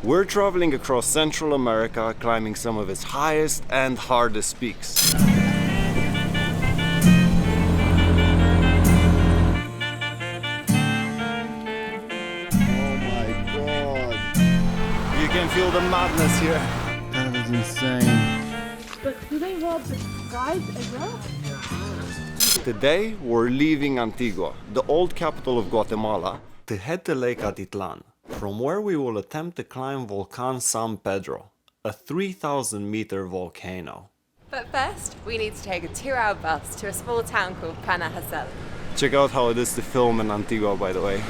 We're traveling across Central America, climbing some of its highest and hardest peaks. Oh my god! You can feel the madness here. That is insane. But do they rob guides as well? Today we're leaving Antigua, the old capital of Guatemala, to head to Lake Atitlán, from where we will attempt to climb Volcán San Pedro, a 3,000-meter volcano. But first, we need to take a 2-hour bus to a small town called Panajachel. Check out how it is to film in Antigua, by the way.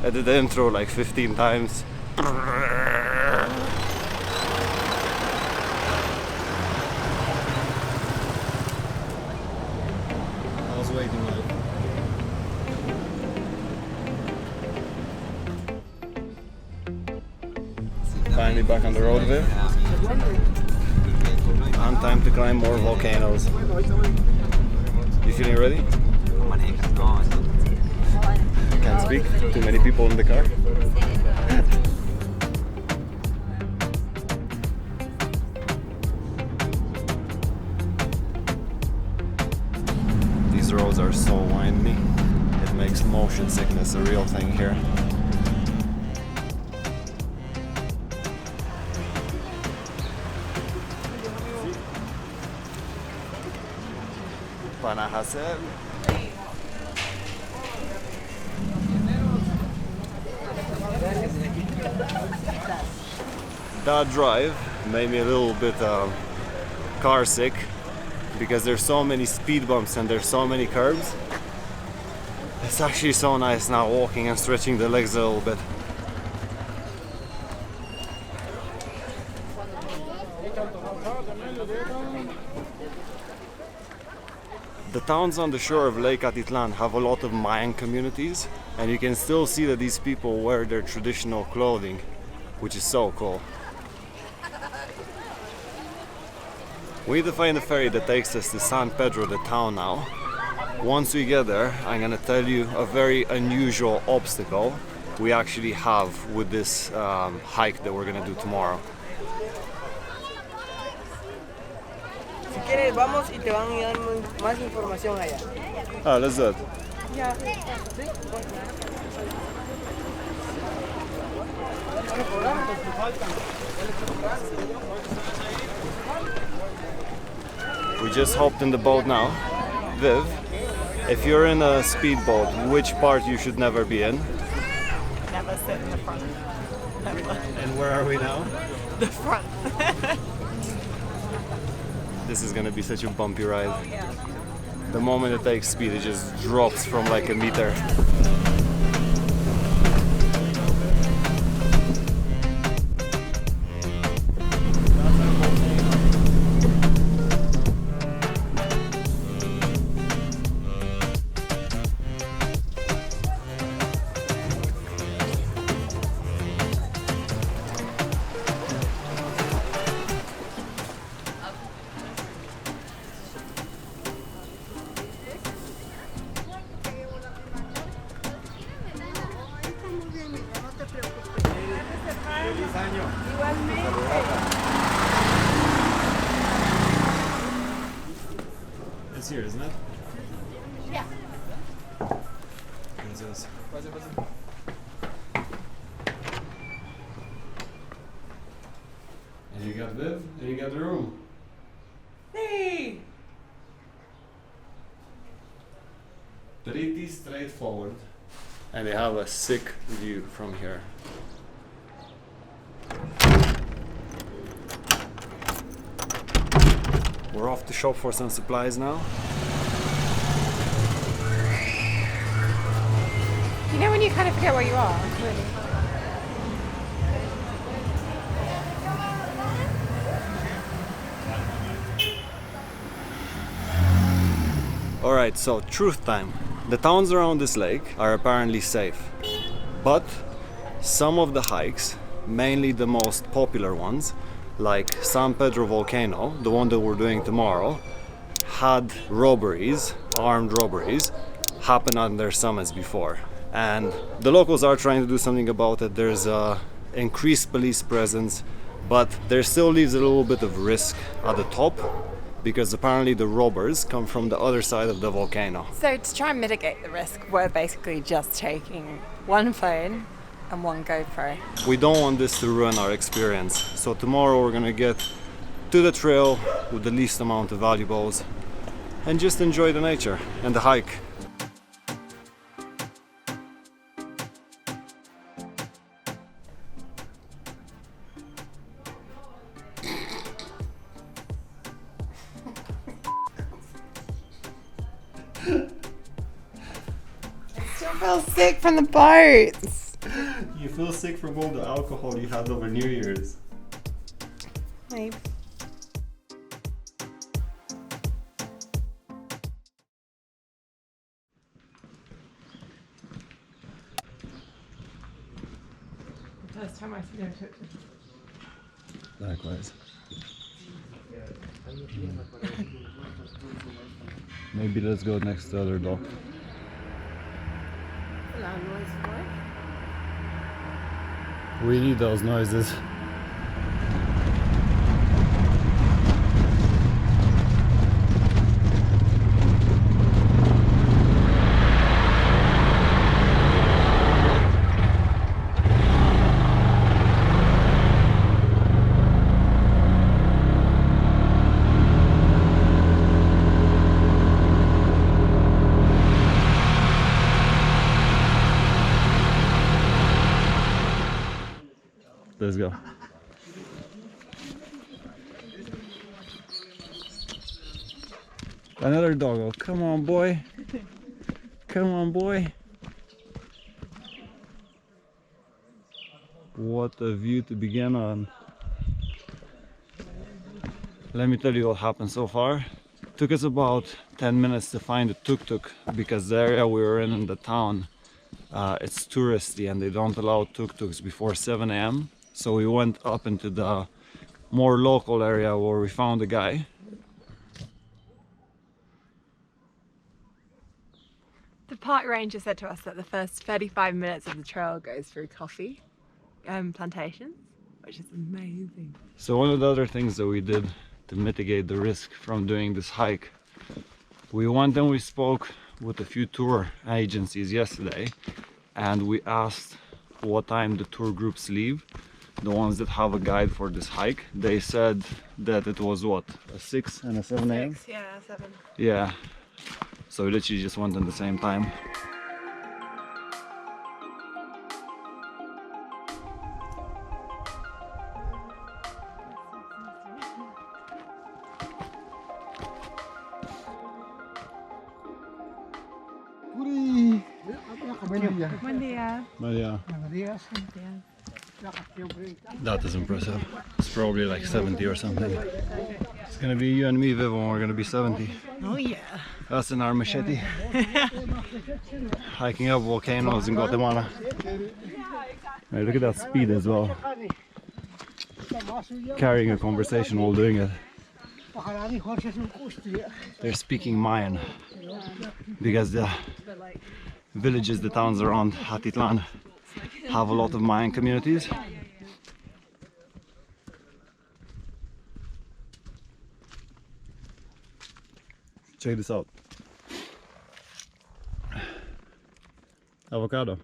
I did the intro like 15 times. I was waiting like. Finally back on the road there. And time to climb more volcanoes. You feeling ready? Can't speak. Too many people in the car. These roads are so windy. It makes motion sickness a real thing here. Panajachel. That drive made me a little bit car sick because there's so many speed bumps and there's so many curbs. It's actually so nice now walking and stretching the legs a little bit. The towns on the shore of Lake Atitlán have a lot of Mayan communities, and you can still see that these people wear their traditional clothing, which is so cool. We need to find a ferry that takes us to San Pedro, the town now. Once we get there, I'm gonna tell you a very unusual obstacle we actually have with this hike that we're gonna do tomorrow. Si quieres, vamos y te van a dar más información allá. Oh, let's do it. Yeah. We just hopped in the boat now. Viv, if you're in a speedboat, which part you should never be in? Never sit in the front. Never. And where are we now? The front. This is gonna be such a bumpy ride. The moment it takes speed, it just drops from like a meter. It's here, isn't it? Yeah. What's this? And you got Viv, and you got the room. Hey! Pretty straightforward. And they have a sick view from here. We're off to shop for some supplies now. You know when you kind of forget where you are? Really? Alright, so truth time. The towns around this lake are apparently safe, but some of the hikes, mainly the most popular ones, like San Pedro Volcano, the one that we're doing tomorrow, had robberies, armed robberies, happen on their summits before. And the locals are trying to do something about it. There's increased police presence, but there still leaves a little bit of risk at the top, because apparently the robbers come from the other side of the volcano. So to try and mitigate the risk, we're basically just taking one phone and one GoPro. We don't want this to ruin our experience. So tomorrow we're gonna get to the trail with the least amount of valuables and just enjoy the nature and the hike. I feel sick from the boats. You feel sick from all the alcohol you had over New Year's. Maybe. First time I see their tuk-tuk. Likewise. Maybe let's go next to the other dock. We need those noises. Let's go. Another doggo. Come on, boy. Come on, boy. What a view to begin on. Let me tell you what happened so far. Took us about 10 minutes to find a tuk-tuk because the area we were in the town, it's touristy and they don't allow tuk-tuks before 7 a.m. So we went up into the more local area where we found a guy. The park ranger said to us that the first 35 minutes of the trail goes through coffee plantations, which is amazing. So one of the other things that we did to mitigate the risk from doing this hike, we went and we spoke with a few tour agencies yesterday and we asked what time the tour groups leave. The ones that have a guide for this hike, they said that it was what, a 6 and a 7 a.m? 6, yeah, 7. Yeah, so we literally just went at the same time. Buen día. But yeah, that is impressive. It's probably like 70 or something. It's gonna be you and me, Viv, when we're gonna be 70. Oh yeah. Us in our machete. Hiking up volcanoes in Guatemala. Hey, look at that speed as well. Carrying a conversation while doing it. They're speaking Mayan because the villages, the towns around Atitlan have a lot of Mayan communities. Check this out. Avocado.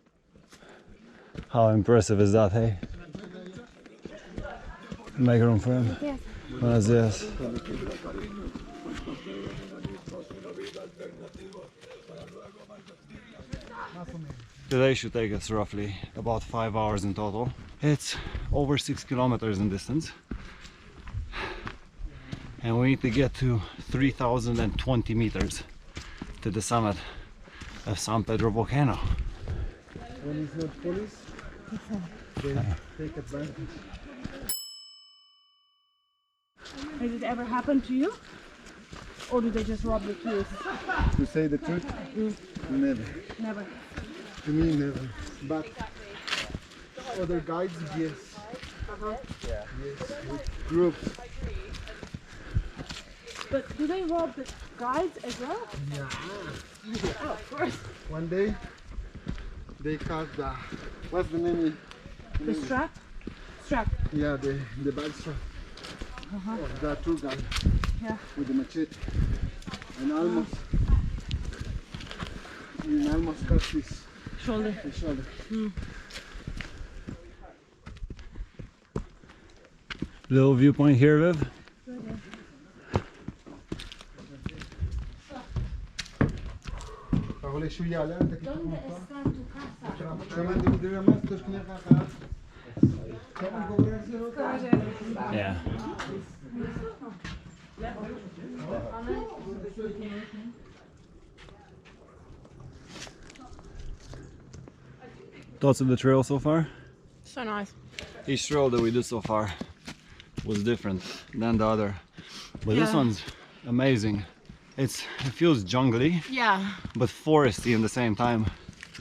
How impressive is that, hey? Make room for him. Yes. Buenos dias. Today should take us roughly about 5 hours in total. It's over 6 kilometers in distance. And we need to get to 3,020 meters to the summit of San Pedro Volcano. When it's not police, they take advantage. Has it ever happened to you? Or do they just rob the tourists? To say the truth, never. Never. To me, never. But other guides, yes. Groups. But do they rob the guides as well? Yeah. Oh, of course. One day they cut the, what's the name? The strap? Strap. Yeah, the bag strap of the tour guide. Yeah. With the machete. And almost cut his Shoulder. shoulder. Little viewpoint here, Viv. Yeah. Thoughts of the trail so far? So nice. Each trail that we did so far was different than the other, but this Yeah. one's amazing. It feels jungly, Yeah. but foresty in the same time,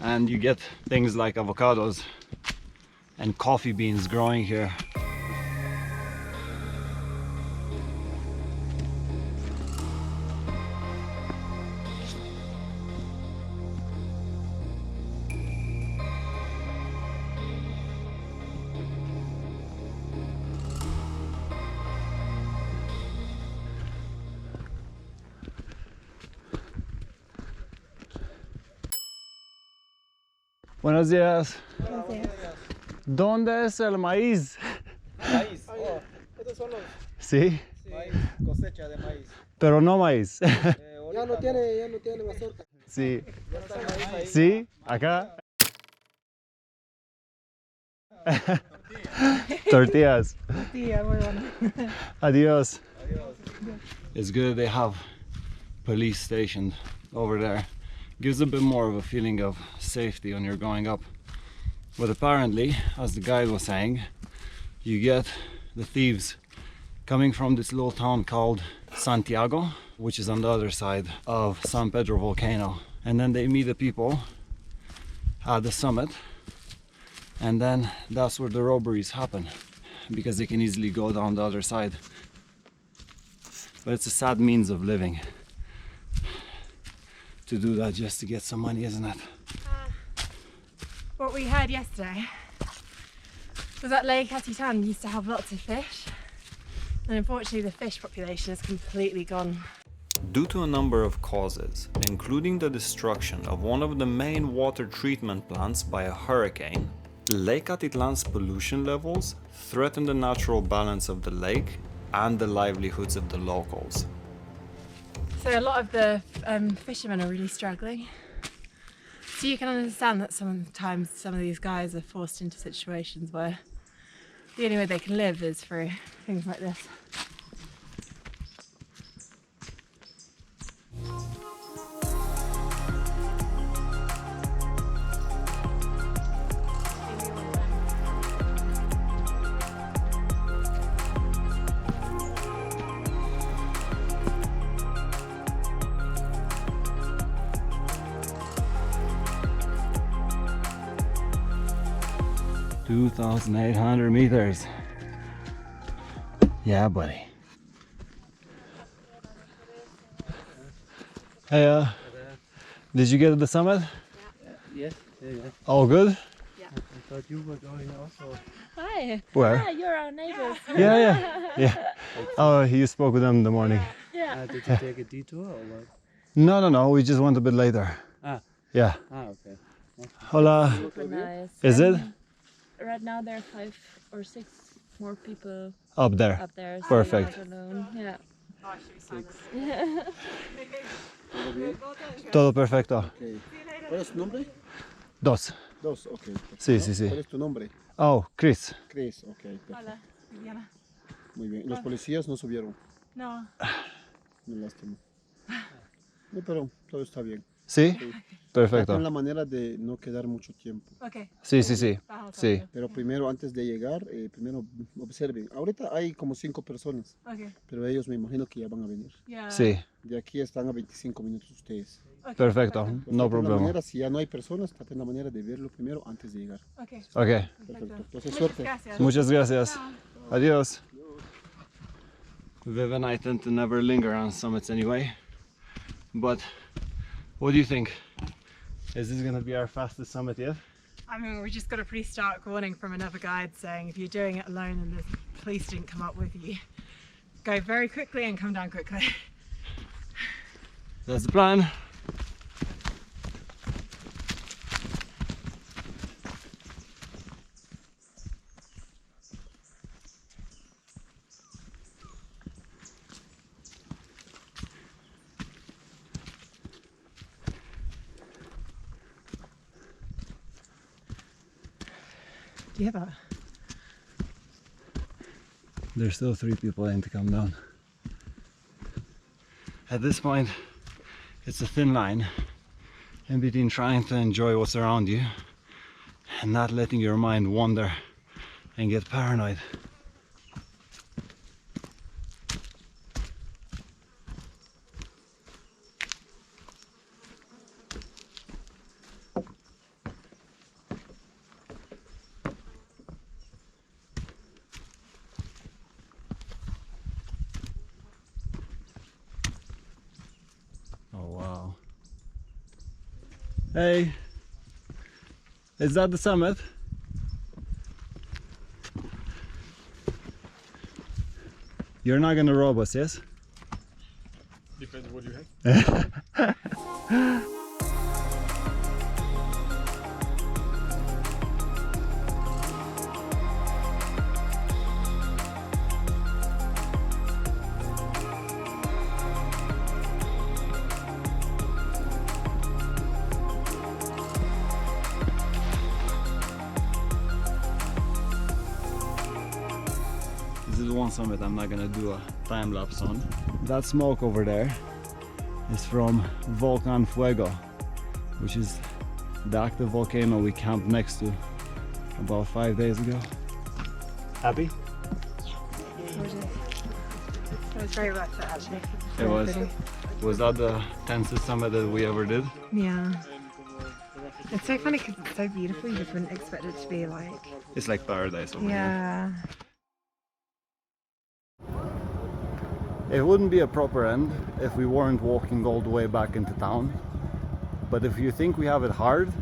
and you get things like avocados and coffee beans growing here. Buenos días. ¿Dónde es el maíz? Maíz. Oh, estos son los Sí, maíz, cosecha de maíz. pero no maíz. Ya no tiene mazorca. Sí, Ya está el maíz ahí. sí, acá. Tortillas. Yeah, muy bueno. Adios. It's good they have police stationed over there. Gives a bit more of a feeling of safety when you're going up. But apparently, as the guide was saying, you get the thieves coming from this little town called Santiago, which is on the other side of San Pedro Volcano. And then they meet the people at the summit, and then that's where the robberies happen, because they can easily go down the other side. But it's a sad means of living to do that just to get some money, isn't it? What we heard yesterday was that Lake Atitlán used to have lots of fish, and unfortunately the fish population has completely gone. Due to a number of causes, including the destruction of one of the main water treatment plants by a hurricane, Lake Atitlan's pollution levels threaten the natural balance of the lake and the livelihoods of the locals. So a lot of the fishermen are really struggling. So you can understand that sometimes some of these guys are forced into situations where the only way they can live is through things like this. $2,800 meters. Yeah, buddy. Hey, did you get to the summit? Yes. All good? I thought you were going also. Hi. Where? Ah, you're our neighbors. Yeah. Oh, you spoke with them in the morning. Yeah. Did you take a detour or what? No. We just went a bit later. Ah. Yeah. Okay. Hola. Super nice. Is it? Right now there are 5 or 6 more people Up there. up there. So Perfect. you're not alone. Yeah. Todo perfecto. Okay. ¿Cuál es tu nombre? Dos. Dos, ok. Sí. ¿Cuál es tu nombre? Oh, Chris. Chris, ok. Perfecto. Hola, Viviana. Muy bien. Los policías no subieron. No. Me lástima. No, pero todo está bien. Sí, perfecto. Traten la manera de no quedar mucho tiempo. Okay. Sí, sí, sí. Sí. Pero primero, antes de llegar, primero observen. Ahorita hay como 5 personas, Okay. pero ellos me imagino que ya van a venir. Yeah. Sí, De aquí están a 25 minutos ustedes. Okay, perfecto. Pues No traten la problema. manera, si ya no hay personas, traten la manera de verlo primero antes de llegar. Okay. Ok, Perfecto. Entonces, Muchas suerte. gracias. muchas gracias. Adiós. Viv and I tend to never linger on summits anyway. But what do you think? Is this gonna be our fastest summit yet? I mean, we just got a pretty stark warning from another guide saying if you're doing it alone and the police didn't come up with you, go very quickly and come down quickly. That's the plan. Do you hear that? There's still 3 people in to come down. At this point, it's a thin line in between trying to enjoy what's around you and not letting your mind wander and get paranoid. Oh wow. Hey, is that the summit? You're not gonna rob us, yes? Depends what you have. This is one summit I'm not gonna do a time lapse on. That smoke over there is from Volcan Fuego, which is the active volcano we camped next to about 5 days ago. Happy? It was very worth it actually. It was. Was that the tensest summit that we ever did? Yeah. It's so funny because it's so beautiful, you just wouldn't expect it to be like... It's like paradise over here. Yeah. It wouldn't be a proper end if we weren't walking all the way back into town. But if you think we have it hard,